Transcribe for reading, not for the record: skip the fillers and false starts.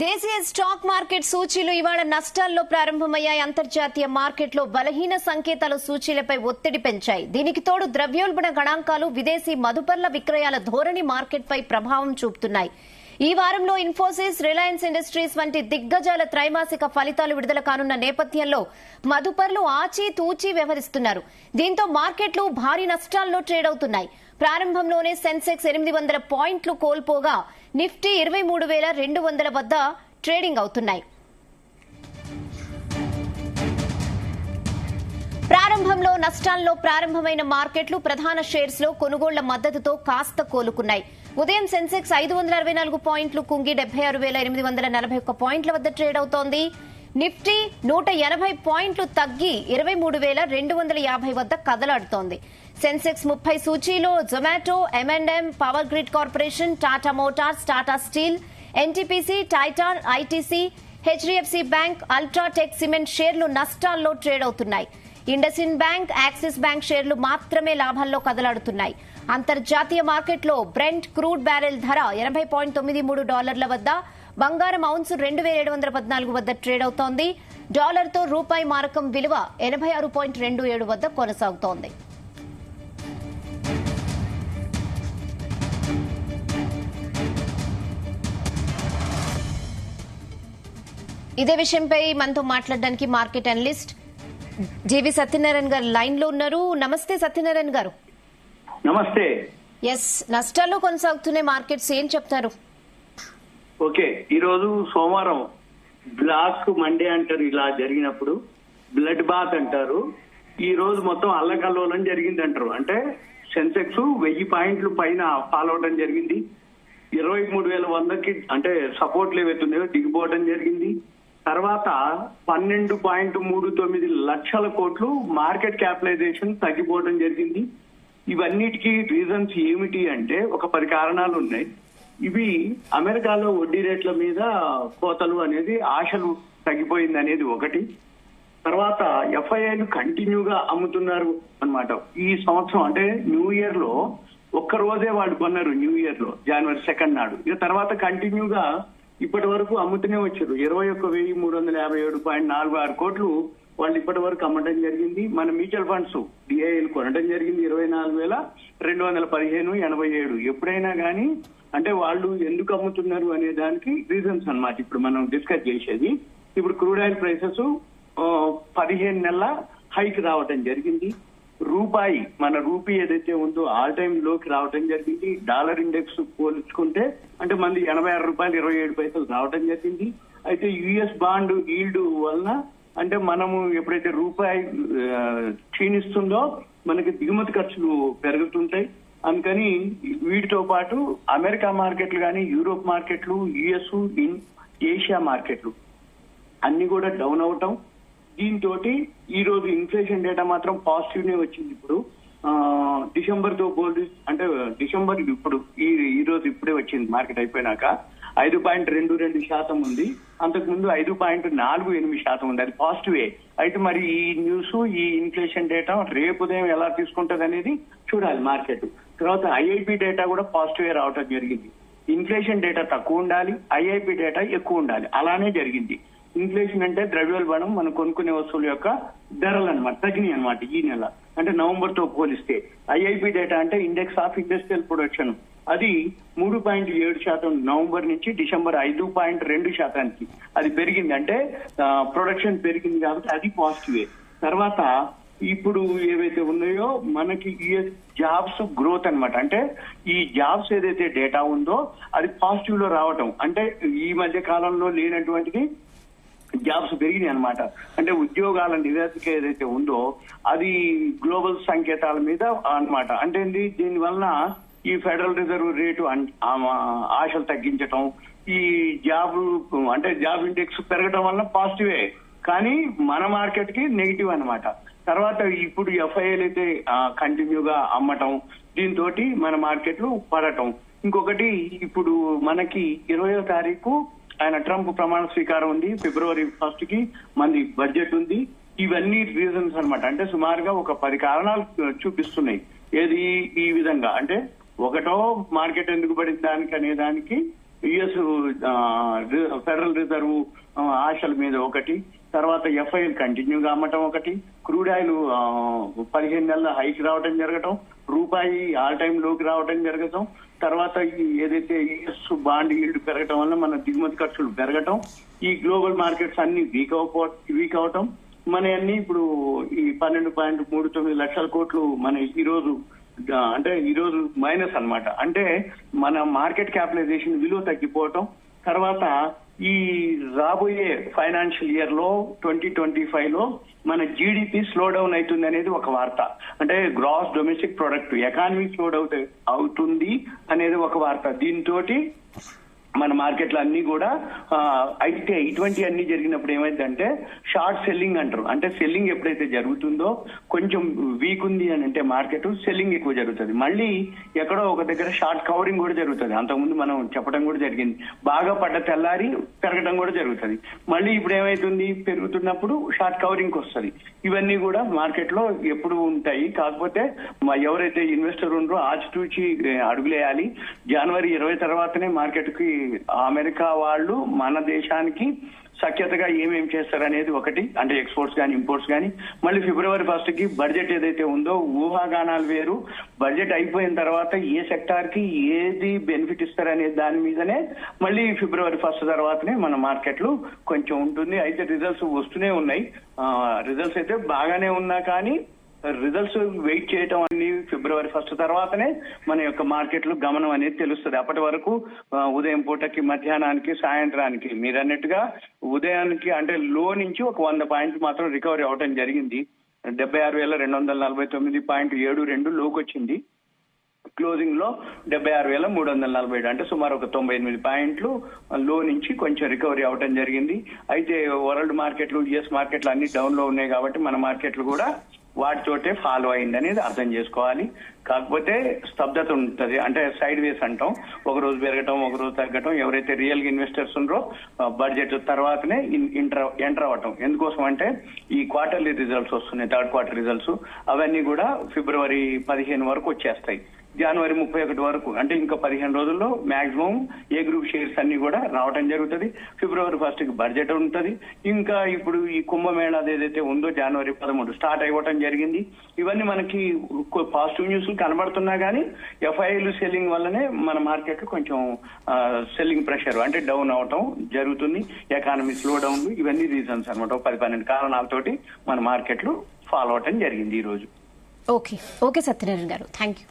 దేశీయ stock market సూచీలు ఇవాళ నష్టాల్లో ప్రారంభమయ్యాయి. అంతర్జాతీయ మార్కెట్లో బలహీన సంకేతాలు సూచీలపై ఒత్తిడి పెంచాయి. దీనికి తోడు ద్రవ్యోల్బణ గణాంకాలు, విదేశీ మదుపర్ల విక్రయాల ధోరణి మార్కెట్పై ప్రభావం చూపుతున్నాయి. ఈ వారంలో ఇన్ఫోసిస్, రిలయన్స్ ఇండస్ట్రీస్ వంటి దిగ్గజాల త్రైమాసిక ఫలితాలు విడుదల కానున్న నేపథ్యంలో మదుపర్లు ఆచితూచి వ్యవహరిస్తున్నారు. దీంతో మార్కెట్లు భారీ నష్టాల్లో ట్రేడ్ అవుతున్నాయి. ప్రారంభంలోనే సెన్సెక్స్ 800 పాయింట్లు కోల్పోగా నిఫ్టీ 23,200 వద్ద ట్రేడింగ్ అవుతున్నాయి. ప్రారంభంలో నష్టాల్లో ప్రారంభమైన మార్కెట్లు ప్రధాన షేర్స్ లో కొనుగోళ్ల మద్దతుతో కాస్త కోలుకున్నాయి. ఉదయం సెన్సెక్స్ 564 పాయింట్లు కుంగి 76,841 పాయింట్ల వద్ద ట్రేడ్ అవుతోంది. నిఫ్టీ 180 పాయింట్లు తగ్గి 23,250 వద్ద కదలాడుతోంది. సెన్సెక్స్ 30 సూచీలో Zomato, M&M, Power Grid Corporation, Tata Motors, Tata Steel, NTPC, Titan, ITC, HDFC Bank, UltraTech Cement షేర్లు నష్టాల్లో ట్రేడ్ అవుతున్నాయి. ఇండస్ఇండ్ బ్యాంక్, యాక్సిస్ బ్యాంక్ షేర్లు మాత్రమే లాభాల్లో కదలాడుతున్నాయి. అంతర్జాతీయ మార్కెట్లో బ్రెంట్ క్రూడ్ బ్యారెల్ ధర $80.93 వద్ద, బంగారం ఔన్స్ 2,714 వద్ద ట్రేడ్ అవుతోంది. డాలర్తో రూపాయి మారకం విలువ 86.27 వద్ద కొనసాగుతోంది. ఇదే విషయంపై మనతో మాట్లాడడానికి మార్కెట్ అనలిస్ట్ జీవి సత్యనారాయణ గారు లైన్ లో ఉన్నారు. నమస్తే సత్యనారాయణ గారు. నమస్తే. ఎస్, నష్టాల్లో కొనసాగుతున్న మార్కెట్స్ ఏం చెప్తారు? ఓకే, ఈ రోజు సోమవారం బ్లాక్ మండే అంటారు. ఇలా జరిగినప్పుడు బ్లడ్ బాత్ అంటారు. ఈ రోజు మొత్తం అల్లకల్లోలం జరిగింది అంటారు. అంటే సెన్సెక్స్ 1000 పాయింట్లు పైన ఫాలో అవడం జరిగింది. 23,100కి అంటే సపోర్ట్లు ఏవైతున్నాయో దిగిపోవడం జరిగింది. తర్వాత 12.39 లక్షల కోట్లు మార్కెట్ క్యాపిటలైజేషన్ తగ్గిపోవడం జరిగింది. ఇవన్నిటికీ రీజన్స్ ఏమిటి అంటే ఒక 10 కారణాలు ఉన్నాయి. ఇవి అమెరికాలో వడ్డీ రేట్ల మీద కోతలు అనేది ఆశలు తగ్గిపోయింది అనేది ఒకటి. తర్వాత ఎఫ్ఐఐలు కంటిన్యూగా అమ్ముతున్నారు అన్నమాట. ఈ సంవత్సరం అంటే న్యూ ఇయర్ లో ఒక్క రోజే వాళ్ళు కొన్నారు. న్యూ ఇయర్ లో జనవరి 2 నాడు. ఇక తర్వాత కంటిన్యూగా ఇప్పటి వరకు అమ్ముతూనే వచ్చారు. 21,357.46 కోట్లు వాళ్ళు ఇప్పటి వరకు అమ్మటం జరిగింది. మన మ్యూచువల్ ఫండ్స్ డిఐఎల్ కొనడం జరిగింది 24,215.87. ఎప్పుడైనా కానీ అంటే వాళ్ళు ఎందుకు అమ్ముతున్నారు అనే దానికి రీజన్స్ అన్నమాట ఇప్పుడు మనం డిస్కస్ చేసేది. ఇప్పుడు క్రూడ్ ఆయిల్ ప్రైసెస్ 15 నెలల హైక్ రావడం జరిగింది. రూపాయి మన రూపీ ఏదైతే ఉందో ఆల్ టైమ్ లోకి రావడం జరిగింది. డాలర్ ఇండెక్స్ పోల్చుకుంటే అంటే మనది $86.27 రావడం జరిగింది. అయితే యుఎస్ బాండ్ ఈల్డ్ వలన అంటే మనము ఎప్పుడైతే రూపాయి క్షీణిస్తుందో మనకి దిగుమతి ఖర్చులు పెరుగుతుంటాయి. అందుకని వీటితో పాటు అమెరికా మార్కెట్లు కానీ, యూరోప్ మార్కెట్లు, యుఎస్, ఏషియా మార్కెట్లు అన్ని కూడా డౌన్ అవటం. దీంతో ఈ రోజు ఇన్ఫ్లేషన్ డేటా మాత్రం పాజిటివ్ నే వచ్చింది. ఇప్పుడు డిసెంబర్ తో పోల్చి అంటే డిసెంబర్ ఇప్పుడు ఈ రోజు ఇప్పుడే వచ్చింది మార్కెట్ అయిపోయినాక 5.22% ఉంది. అంతకుముందు 5.48% ఉంది. అది పాజిటివే. అయితే మరి ఈ న్యూస్, ఈ ఇన్ఫ్లేషన్ డేటా రేపు ఉదయం ఎలా తీసుకుంటది అనేది చూడాలి మార్కెట్. తర్వాత ఐఐపి డేటా కూడా పాజిటివే రావటం జరిగింది. ఇన్ఫ్లేషన్ డేటా తక్కువ ఉండాలి, ఐఐపి డేటా ఎక్కువ ఉండాలి. అలానే జరిగింది. ఇన్ఫ్లేషన్ అంటే ద్రవ్యోల్బణం, మనం కొనుక్కునే వస్తువుల యొక్క ధరలు అనమాట తగ్గినాయి అనమాట ఈ నెల. అంటే నవంబర్ తో పోలిస్తే ఐఐపి డేటా అంటే ఇండెక్స్ ఆఫ్ ఇండస్ట్రియల్ ప్రొడక్షన్ అది 3.7% నవంబర్ నుంచి డిసెంబర్ 5.2% అది పెరిగింది. అంటే ప్రొడక్షన్ పెరిగింది కాబట్టి అది పాజిటివే. తర్వాత ఇప్పుడు ఏవైతే ఉన్నాయో మనకి యుఎస్ జాబ్స్ గ్రోత్ అన్నమాట. అంటే ఈ జాబ్స్ ఏదైతే డేటా ఉందో అది పాజిటివ్ లో రావటం. అంటే ఈ మధ్య కాలంలో లేనటువంటిది జాబ్స్ పెరిగినాయి అనమాట. అంటే ఉద్యోగాల నివేదిక ఏదైతే ఉందో అది గ్లోబల్ సంకేతాల మీద అన్నమాట. అంటే దీని వలన ఈ ఫెడరల్ రిజర్వ్ రేటు ఆశలు తగ్గించటం, ఈ జాబ్ అంటే జాబ్ ఇండెక్స్ పెరగడం వల్ల పాజిటివే, కానీ మన మార్కెట్ కి నెగిటివ్ అనమాట. తర్వాత ఇప్పుడు ఎఫ్ఐఐలు అయితే కంటిన్యూగా అమ్మటం, దీంతో మన మార్కెట్లు పడటం. ఇంకొకటి ఇప్పుడు మనకి 20వ తారీఖు ఆయన ట్రంప్ ప్రమాణ స్వీకారం ఉంది. ఫిబ్రవరి 1 కి మనది బడ్జెట్ ఉంది. ఇవన్నీ రీజన్స్ అన్నమాట. అంటే సుమారుగా ఒక 10 కారణాలు చూపిస్తున్నాయి. ఏది ఈ విధంగా అంటే ఒకటో మార్కెట్ ఎందుకు పడింది దానికి అనే దానికి యుఎస్ ఫెడరల్ రిజర్వ్ ఆశల మీద ఒకటి, తర్వాత ఎఫ్ఐఎల్ కంటిన్యూగా అమ్మటం ఒకటి, క్రూడ్ ఆయిల్ 15 నెలల హైక్ రావడం జరగటం, రూపాయి ఆల్ టైమ్ లోకి రావడం జరగటం, తర్వాత ఏదైతే యుఎస్ బాండ్ ఈల్డ్ పెరగటం వల్ల మన దిగుమతి ఖర్చులు పెరగటం, ఈ గ్లోబల్ మార్కెట్స్ అన్ని వీక్ అవటం, మన అన్ని ఇప్పుడు ఈ 12.39 లక్షల కోట్లు మన ఈ రోజు మైనస్ అన్నమాట. అంటే మన మార్కెట్ క్యాపిటలైజేషన్ విలువ తగ్గిపోవటం, తర్వాత ఈ రాబోయే ఫైనాన్షియల్ ఇయర్ లో 2025 లో మన జీడిపి స్లో డౌన్ అవుతుంది అనేది ఒక వార్త. అంటే gross domestic product economy slow down అవుతుంది అనేది ఒక వార్త. దీంతో మన మార్కెట్లు అన్ని కూడా అయితే ఇటువంటి అన్ని జరిగినప్పుడు ఏమైందంటే షార్ట్ సెల్లింగ్ అంటారు. అంటే సెల్లింగ్ ఎప్పుడైతే జరుగుతుందో కొంచెం వీక్ ఉంది అని అంటే మార్కెట్ సెల్లింగ్ ఎక్కువ జరుగుతుంది. మళ్ళీ ఎక్కడో ఒక దగ్గర షార్ట్ కవరింగ్ కూడా జరుగుతుంది. అంతకుముందు మనం చెప్పడం కూడా జరిగింది. బాగా పడ్డ తెల్లారి పెరగడం కూడా జరుగుతుంది. మళ్ళీ ఇప్పుడు ఏమైతుంది, పెరుగుతున్నప్పుడు షార్ట్ కవరింగ్ వస్తుంది. ఇవన్నీ కూడా మార్కెట్ లో ఎప్పుడు ఉంటాయి. కాకపోతే ఎవరైతే ఇన్వెస్టర్ ఉన్నారో ఆచితూచి అడుగులేయాలి. జనవరి 20 తర్వాతనే మార్కెట్ కి అమెరికా వాళ్ళు మన దేశానికి సఖ్యతగా ఏమేమి చేస్తారనేది ఒకటి, అంటే ఎక్స్పోర్ట్స్ కానీ ఇంపోర్ట్స్ కానీ. మళ్ళీ ఫిబ్రవరి 1 కి బడ్జెట్ ఏదైతే ఉందో ఊహాగానాలు వేరు. బడ్జెట్ అయిపోయిన తర్వాత ఏ సెక్టార్ కి ఏది బెనిఫిట్ ఇస్తారనే దాని మీదనే మళ్ళీ ఫిబ్రవరి 1 తర్వాతనే మన మార్కెట్లు కొంచెం ఉంటుంది. అయితే రిజల్ట్స్ వస్తూనే ఉన్నాయి. రిజల్ట్స్ అయితే బాగానే ఉన్నా కానీ రిజల్ట్స్ వెయిట్ చేయటం అన్ని ఫిబ్రవరి 1 తర్వాతనే మన యొక్క మార్కెట్లు గమనం అనేది తెలుస్తుంది. అప్పటి వరకు ఉదయం పూటకి, మధ్యాహ్నానికి, సాయంత్రానికి మీరు అన్నట్టుగా ఉదయానికి అంటే లో నుంచి ఒక 100 పాయింట్లు మాత్రం రికవరీ అవటం జరిగింది. 76,249.72 లోకి వచ్చింది. క్లోజింగ్ లో 76,347, అంటే సుమారు ఒక 98 పాయింట్లు లో నుంచి కొంచెం రికవరీ అవటం జరిగింది. అయితే వరల్డ్ మార్కెట్లు, యుఎస్ మార్కెట్లు అన్ని డౌన్ లో ఉన్నాయి కాబట్టి మన మార్కెట్లు కూడా వాటితోటే ఫాలో అయింది అనేది అర్థం చేసుకోవాలి. కాకపోతే స్తబ్దత ఉంటుంది. అంటే సైడ్ వేస్ అంటాం, ఒక రోజు పెరగటం ఒక రోజు తగ్గటం. ఎవరైతే రియల్ గా ఇన్వెస్టర్స్ ఉన్నారో బడ్జెట్ తర్వాతనే ఎంటర్ అవ్వటం. ఎందుకోసం అంటే ఈ క్వార్టర్లీ రిజల్ట్స్ వస్తున్నాయి, థర్డ్ క్వార్టర్ రిజల్ట్స్, అవన్నీ కూడా ఫిబ్రవరి 15 వరకు వచ్చేస్తాయి. జనవరి 31 వరకు, అంటే ఇంకా 15 రోజుల్లో మాక్సిమం ఏ గ్రూప్ షేర్స్ అన్ని కూడా రావడం జరుగుతుంది. ఫిబ్రవరి 1 కి బడ్జెట్ ఉంటుంది. ఇంకా ఇప్పుడు ఈ కుంభమేళా ఏదైతే ఉందో జనవరి 13 స్టార్ట్ అయిపోవటం జరిగింది. ఇవన్నీ మనకి పాజిటివ్ న్యూస్ కనబడుతున్నా కానీ ఎఫ్ఐలు సెల్లింగ్ వల్లనే మన మార్కెట్ కొంచెం సెల్లింగ్ ప్రెషర్ అంటే డౌన్ అవటం జరుగుతుంది. ఎకానమీ స్లో డౌన్, ఇవన్నీ రీజన్స్ అనమాట. 10-12 కారణాలతోటి మన మార్కెట్లు ఫాలో అవటం జరిగింది ఈ రోజు. ఓకే సత్యనారాయణ గారు, థ్యాంక్ యూ.